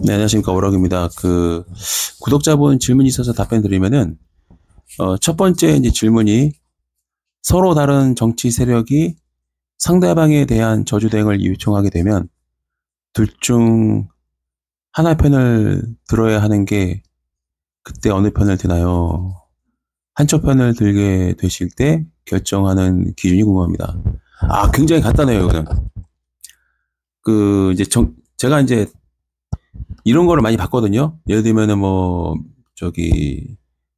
네, 안녕하십니까. 오락입니다. 구독자분 질문이 있어서 답변 드리면은, 첫 번째 이제 질문이 서로 다른 정치 세력이 상대방에 대한 저주대응을 요청하게 되면 둘 중 하나 편을 들어야 하는 게 그때 어느 편을 드나요? 한쪽 편을 들게 되실 때 결정하는 기준이 궁금합니다. 아, 굉장히 간단해요, 이거는. 제가 이제 이런 거를 많이 봤거든요. 예를 들면은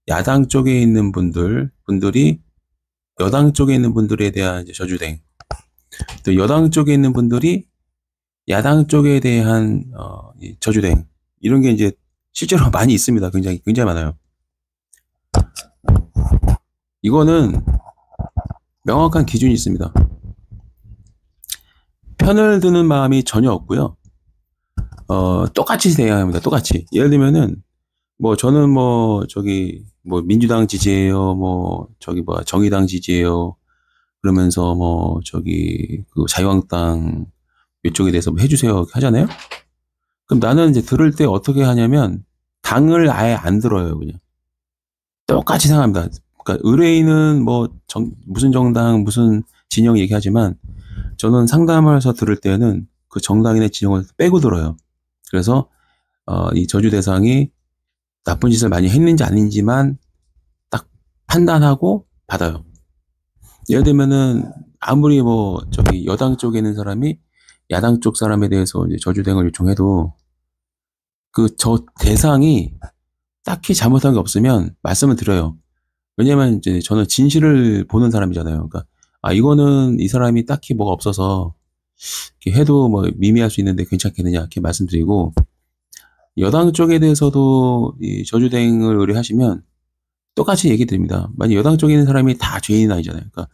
야당 쪽에 있는 분들이 여당 쪽에 있는 분들에 대한 이제 저주댕, 또 여당 쪽에 있는 분들이 야당 쪽에 대한 이 저주댕, 이런 게 이제 실제로 많이 있습니다. 굉장히 많아요. 이거는 명확한 기준이 있습니다. 편을 드는 마음이 전혀 없고요. 똑같이 대응합니다. 똑같이. 예를 들면은 저는 민주당 지지해요. 정의당 지지해요. 그러면서 자유한국당 이쪽에 대해서 해주세요 하잖아요. 그럼 나는 이제 들을 때 어떻게 하냐면 당을 아예 안 들어요. 그냥 똑같이 생각합니다. 그러니까 의뢰인은 무슨 정당 무슨 진영 얘기하지만 저는 상담해서 들을 때는 그 정당이나 진영을 빼고 들어요. 그래서 이 저주 대상이 나쁜 짓을 많이 했는지 아닌지만 딱 판단하고 받아요. 예를 들면은 아무리 여당 쪽에 있는 사람이 야당 쪽 사람에 대해서 이제 저주대응을 요청해도 저 대상이 딱히 잘못한 게 없으면 말씀을 드려요. 왜냐면 이제 저는 진실을 보는 사람이잖아요. 그러니까 이거는 이 사람이 딱히 뭐가 없어서 이렇게 해도 미미할 수 있는데 괜찮겠느냐 이렇게 말씀드리고, 여당 쪽에 대해서도 이 저주대응을 의뢰하시면 똑같이 얘기 드립니다. 만약 여당 쪽에 있는 사람이 다 죄인은 아니잖아요. 그러니까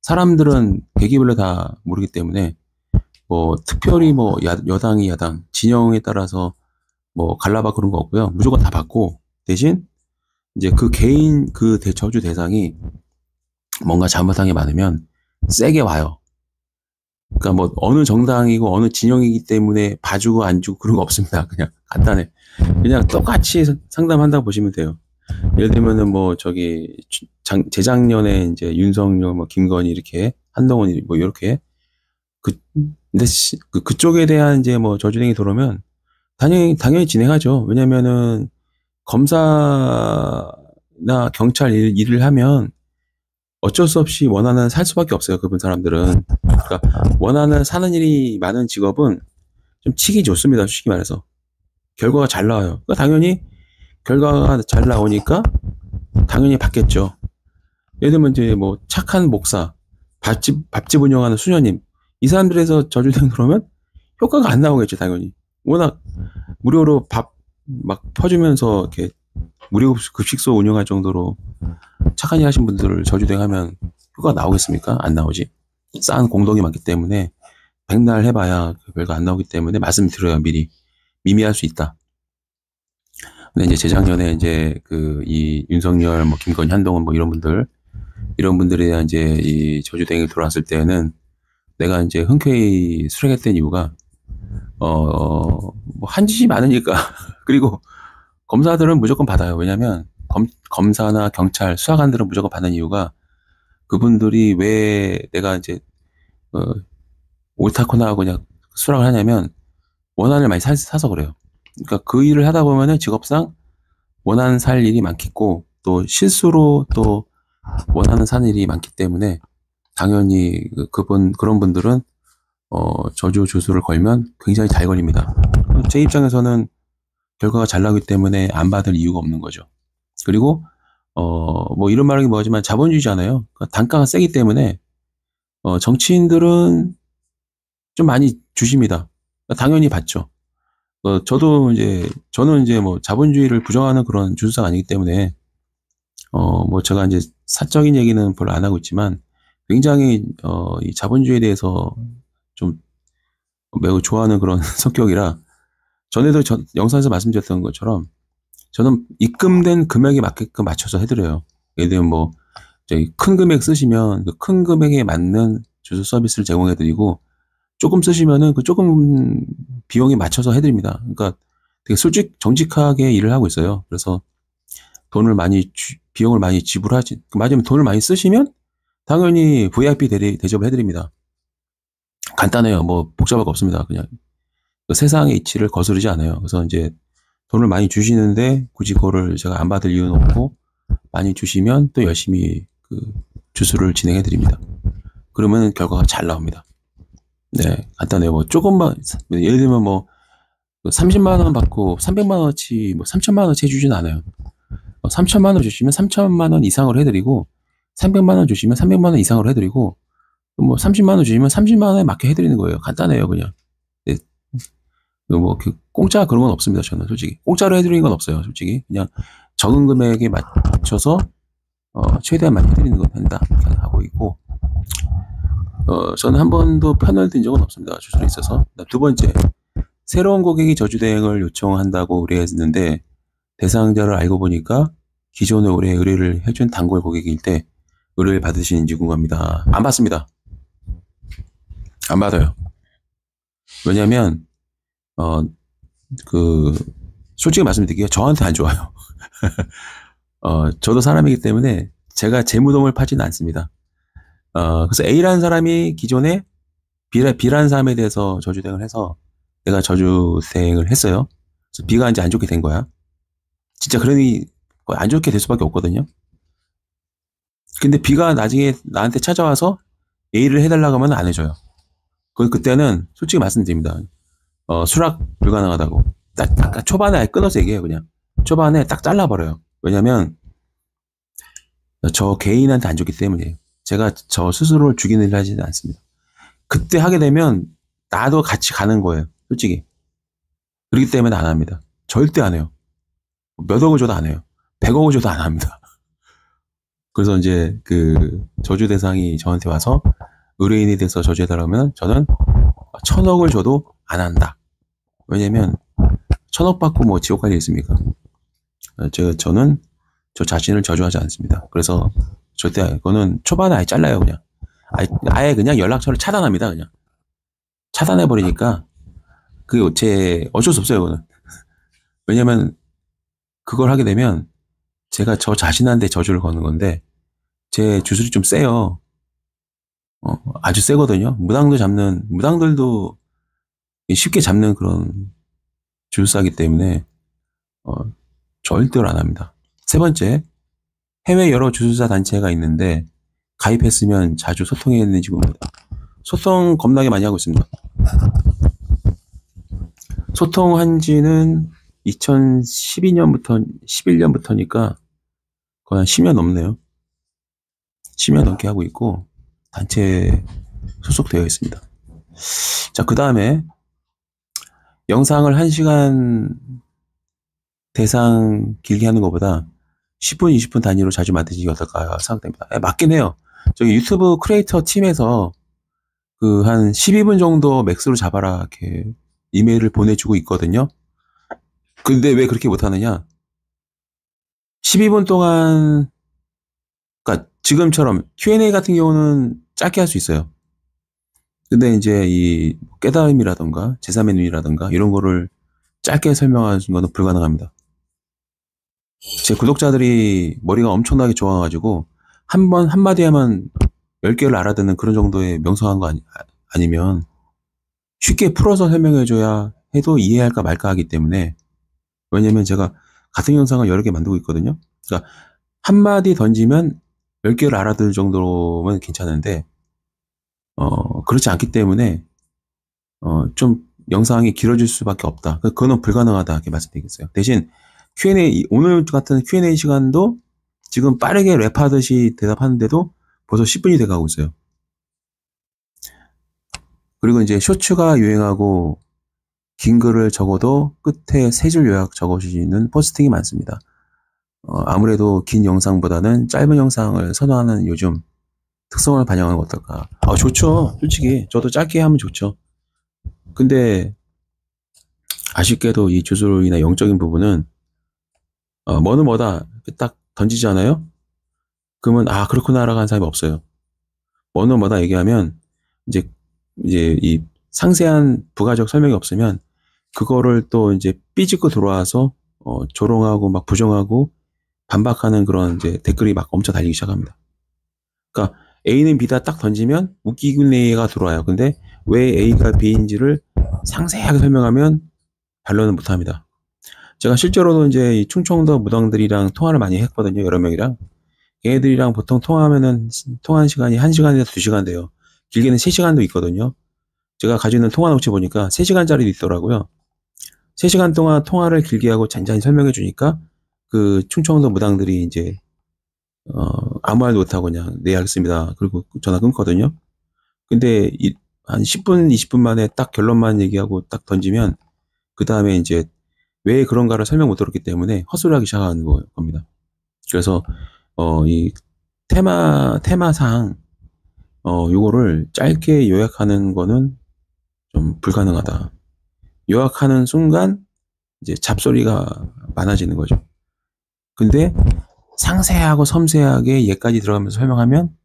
사람들은 계기별로 다 모르기 때문에 특별히 여당이 야당 진영에 따라서 갈라봐 그런 거 없고요. 무조건 다 받고, 대신 이제 그 개인 저주 대상이 뭔가 잘못한 게 많으면 세게 와요. 그러니까 어느 정당이고 어느 진영이기 때문에 봐주고 안 주고 그런 거 없습니다. 그냥 간단해. 그냥 똑같이 상담한다고 보시면 돼요. 예를 들면은 재작년에 이제 윤석열, 김건희 이렇게, 한동훈 이렇게 근데 그쪽에 대한 이제 저주행이 들어오면 당연히 진행하죠. 왜냐면은 검사나 경찰 일을 하면 어쩔 수 없이 원하는 살 수밖에 없어요. 그분 사람들은. 그러니까 원하는 사는 일이 많은 직업은 좀 치기 좋습니다. 솔직히 말해서. 결과가 잘 나와요. 그러니까 당연히 결과가 잘 나오니까 당연히 받겠죠. 예를 들면 이제 착한 목사, 밥집 운영하는 수녀님, 이 사람들에서 저주대응 들어오면 효과가 안 나오겠죠, 당연히. 워낙 무료로 밥 막 퍼주면서 이렇게 무료 급식소 운영할 정도로 착한 일 하신 분들을 저주대응하면 효과가 나오겠습니까? 안 나오지. 싼 공덕이 많기 때문에 백날 해봐야 별거 안 나오기 때문에 말씀드려요, 미리. 미미할 수 있다. 근데 이제 재작년에 이제 이 윤석열, 김건희, 한동훈 이런 분들에 대한 이제 이 저주대응이 들어왔을 때는 내가 이제 흔쾌히 수락했던 이유가 한 짓이 많으니까. 그리고 검사들은 무조건 받아요. 왜냐면 검사나 경찰, 수사관들은 무조건 받는 이유가, 그분들이 왜 내가 이제 옳다거나 하고 그냥 수락을 하냐면 원한을 많이 사서 그래요. 그러니까 그 일을 하다 보면은 직업상 원하는 살 일이 많겠고, 또 실수로 또 원하는 사는 일이 많기 때문에 당연히 그런 분들은 저주 조수를 걸면 굉장히 잘 걸립니다. 제 입장에서는 결과가 잘 나오기 때문에 안 받을 이유가 없는 거죠. 그리고 이런 말하기 뭐하지만 자본주의잖아요. 그러니까 단가가 세기 때문에 정치인들은 좀 많이 주십니다. 그러니까 당연히 받죠. 저는 이제 자본주의를 부정하는 그런 주술사가 아니기 때문에 제가 이제 사적인 얘기는 별로 안 하고 있지만 굉장히 이 자본주의에 대해서 좀 매우 좋아하는 그런 성격이라, 전에도 영상에서 말씀드렸던 것처럼 저는 입금된 금액에 맞게끔 맞춰서 해드려요. 예를 들면 저희 큰 금액 쓰시면 그 큰 금액에 맞는 주소 서비스를 제공해드리고, 조금 쓰시면은 그 조금 비용에 맞춰서 해드립니다. 그러니까 되게 정직하게 일을 하고 있어요. 그래서 비용을 많이 지불하지, 맞으면 돈을 많이 쓰시면 당연히 VIP 대접을 해드립니다. 간단해요. 뭐 복잡할 거 없습니다. 그냥 그 세상의 이치를 거스르지 않아요. 그래서 이제 돈을 많이 주시는데 굳이 그거를 제가 안 받을 이유는 없고, 많이 주시면 또 열심히 그 주술을 진행해 드립니다. 그러면 결과가 잘 나옵니다. 네, 간단해요. 뭐 조금만, 예를 들면 뭐 30만 원 받고 300만 원어치, 뭐 3천만 원어치 해주진 않아요. 3천만 원 주시면 3천만 원 이상을 해드리고, 300만 원 주시면 300만 원 이상을 해드리고, 뭐 30만 원 주시면 30만 원에 맞게 해드리는 거예요. 간단해요, 그냥. 네. 뭐 공짜 그런 건 없습니다. 저는 솔직히 공짜로 해드리는 건 없어요. 솔직히 그냥 적은 금액에 맞춰서 최대한 많이 해드리는 건 된다 하고 있고, 저는 한 번도 편을 든 적은 없습니다. 주술에 있어서. 두 번째, 새로운 고객이 저주대행을 요청한다고 의뢰했는데 대상자를 알고 보니까 기존에 올해 의뢰를 해준 단골 고객일 때 의뢰를 받으시는지 궁금합니다. 안 받습니다. 안 받아요. 왜냐면 솔직히 말씀드릴게요. 저한테 안 좋아요. 저도 사람이기 때문에 제가 제 무덤을 파지는 않습니다. 그래서 A라는 사람이 기존에 B라는 사람에 대해서 저주대행을 해서 내가 저주대행을 했어요. 그래서 B가 이제 안 좋게 된 거야. 진짜 그러니 안 좋게 될 수밖에 없거든요. 근데 B가 나중에 나한테 찾아와서 A를 해달라고 하면 안 해줘요. 그때는 솔직히 말씀드립니다. 수락 불가능하다고. 딱 초반에 아예 끊어서 얘기해요, 그냥. 초반에 딱 잘라버려요. 왜냐면 저 개인한테 안 좋기 때문이에요. 제가 저 스스로를 죽이는 일을 하지는 않습니다. 그때 하게 되면 나도 같이 가는 거예요, 솔직히. 그렇기 때문에 안 합니다. 절대 안 해요. 몇 억을 줘도 안 해요. 100억을 줘도 안 합니다. 그래서 이제 그 저주 대상이 저한테 와서 의뢰인에 대해서 저주해달라면 저는 1000억을 줘도 안 한다. 왜냐면 1000억 받고 뭐 지옥 갈 일 있습니까? 저는 저 자신을 저주하지 않습니다. 그래서 절대 그거는 초반에 아예 잘라요, 그냥. 아예 그냥 연락처를 차단합니다, 그냥. 차단해버리니까 그게 어쩔 수 없어요, 그거는. 왜냐면 그걸 하게 되면 제가 저 자신한테 저주를 거는 건데 제 주술이 좀 세요. 아주 세거든요. 무당들도 쉽게 잡는 그런 주술사기 때문에 절대로 안 합니다. 세 번째, 해외 여러 주술사 단체가 있는데 가입했으면 자주 소통해야 되는지 궁금합니다. 소통 겁나게 많이 하고 있습니다. 소통한 지는 2012년부터 11년부터니까 거의 한 10년 넘네요. 10년 넘게 하고 있고 단체에 소속되어 있습니다. 자, 그 다음에 영상을 1시간 대상 길게 하는 것보다 10분, 20분 단위로 자주 만드시기 어떨까 생각됩니다. 맞긴 해요. 저기 유튜브 크리에이터 팀에서 그 한 12분 정도 맥스로 잡아라 이렇게 이메일을 보내주고 있거든요. 근데 왜 그렇게 못하느냐? 12분 동안, 그러니까 지금처럼 Q&A 같은 경우는 짧게 할 수 있어요. 근데 이제 이 깨달음이라던가 제3의 눈이라던가 이런 거를 짧게 설명하는 거는 불가능합니다. 제 구독자들이 머리가 엄청나게 좋아가지고 한 번 한마디 하면 10개를 알아듣는 그런 정도의 명성한 거 아니면 쉽게 풀어서 설명해줘야 해도 이해할까 말까 하기 때문에. 왜냐면 제가 같은 영상을 여러 개 만들고 있거든요. 그러니까 한마디 던지면 10개를 알아들을 정도면 괜찮은데 그렇지 않기 때문에 좀 영상이 길어질 수밖에 없다. 그거는 불가능하다 이렇게 말씀드리겠어요. 대신 Q&A, 오늘 같은 Q&A 시간도 지금 빠르게 랩하듯이 대답하는데도 벌써 10분이 돼가고 있어요. 그리고 이제 쇼츠가 유행하고 긴 글을 적어도 끝에 3줄 요약 적어주시는 포스팅이 많습니다. 아무래도 긴 영상보다는 짧은 영상을 선호하는 요즘 특성을 반영하는 거 어떨까? 좋죠. 솔직히 저도 짧게 하면 좋죠. 근데 아쉽게도 이 주술이나 영적인 부분은 뭐는 뭐다 딱 던지잖아요. 그러면 그렇구나라고 하는 사람이 없어요. 뭐는 뭐다 얘기하면 이제 이 상세한 부가적 설명이 없으면 그거를 또 이제 삐집고 들어와서 조롱하고 막 부정하고 반박하는 그런 이제 댓글이 막 엄청 달리기 시작합니다. 그러니까 A는 B다 딱 던지면 웃기는 A가 들어와요. 근데 왜 A가 B인지를 상세하게 설명하면 반론은 못합니다. 제가 실제로도 이제 이 충청도 무당들이랑 통화를 많이 했거든요. 여러 명이랑. 걔네들이랑 보통 통화하면은 통화한 시간이 1시간에서 2시간 돼요. 길게는 3시간도 있거든요. 제가 가지고 있는 통화 녹취 보니까 3시간짜리도 있더라고요. 3시간 동안 통화를 길게 하고 잔잔히 설명해 주니까 그 충청도 무당들이 이제 아무 말도 못하고 그냥 네 알겠습니다. 그리고 전화 끊거든요. 근데 한 10분, 20분 만에 딱 결론만 얘기하고 딱 던지면 그 다음에 이제 왜 그런가를 설명 못 들었기 때문에 헛소리하기 시작하는 겁니다. 그래서 이 테마상 요거를 짧게 요약하는 거는 좀 불가능하다. 요약하는 순간 이제 잡소리가 많아지는 거죠. 근데 상세하고 섬세하게 얘까지 들어가면서 설명하면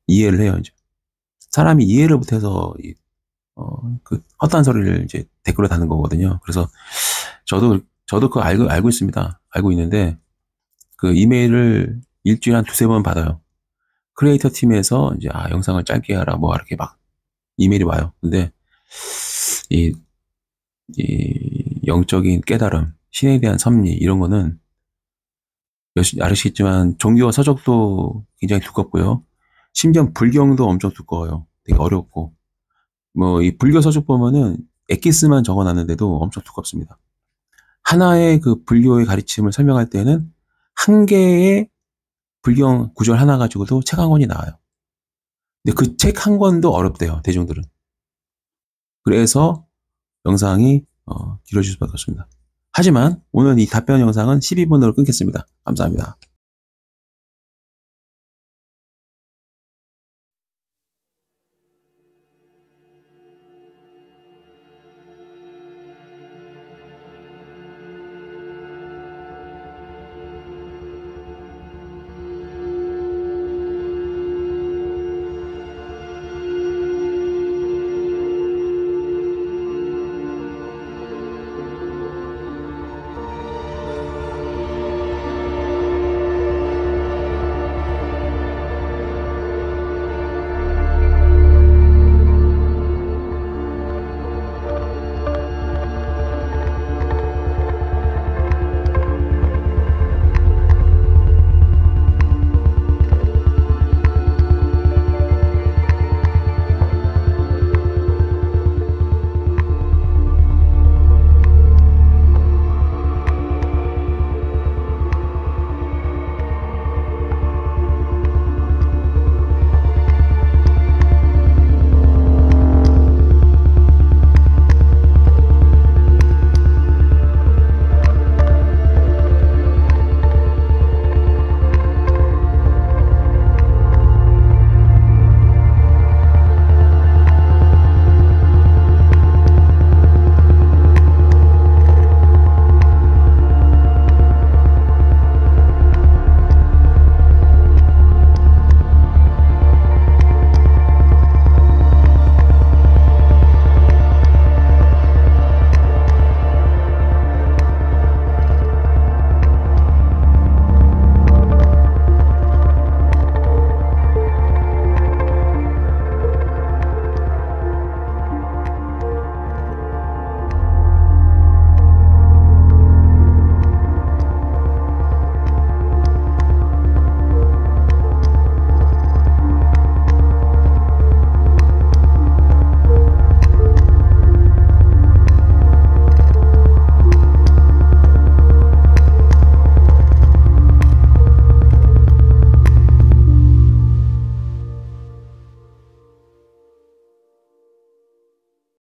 이해를 해요. 이제. 사람이 이해를 못해서 그 헛단 소리를 이제 댓글로 다는 거거든요. 그래서 저도 그거 알고 있습니다. 알고 있는데 그 이메일을 일주일에 한 두세 번 받아요. 크리에이터 팀에서 이제 영상을 짧게 하라 뭐 이렇게 막 이메일이 와요. 근데 이 영적인 깨달음, 신에 대한 섭리 이런 거는 아시겠지만 종교와 서적도 굉장히 두껍고요. 심지어 불경도 엄청 두꺼워요. 되게 어렵고 뭐 이 불교 서적 보면은 엑기스만 적어놨는데도 엄청 두껍습니다. 하나의 그 불교의 가르침을 설명할 때는 한 개의 불경 구절 하나 가지고도 책 한 권이 나와요. 근데 그 책 한 권도 어렵대요, 대중들은. 그래서 영상이 길어질 수밖에 없습니다. 하지만 오늘 이 답변 영상은 12분으로 끊겠습니다. 감사합니다.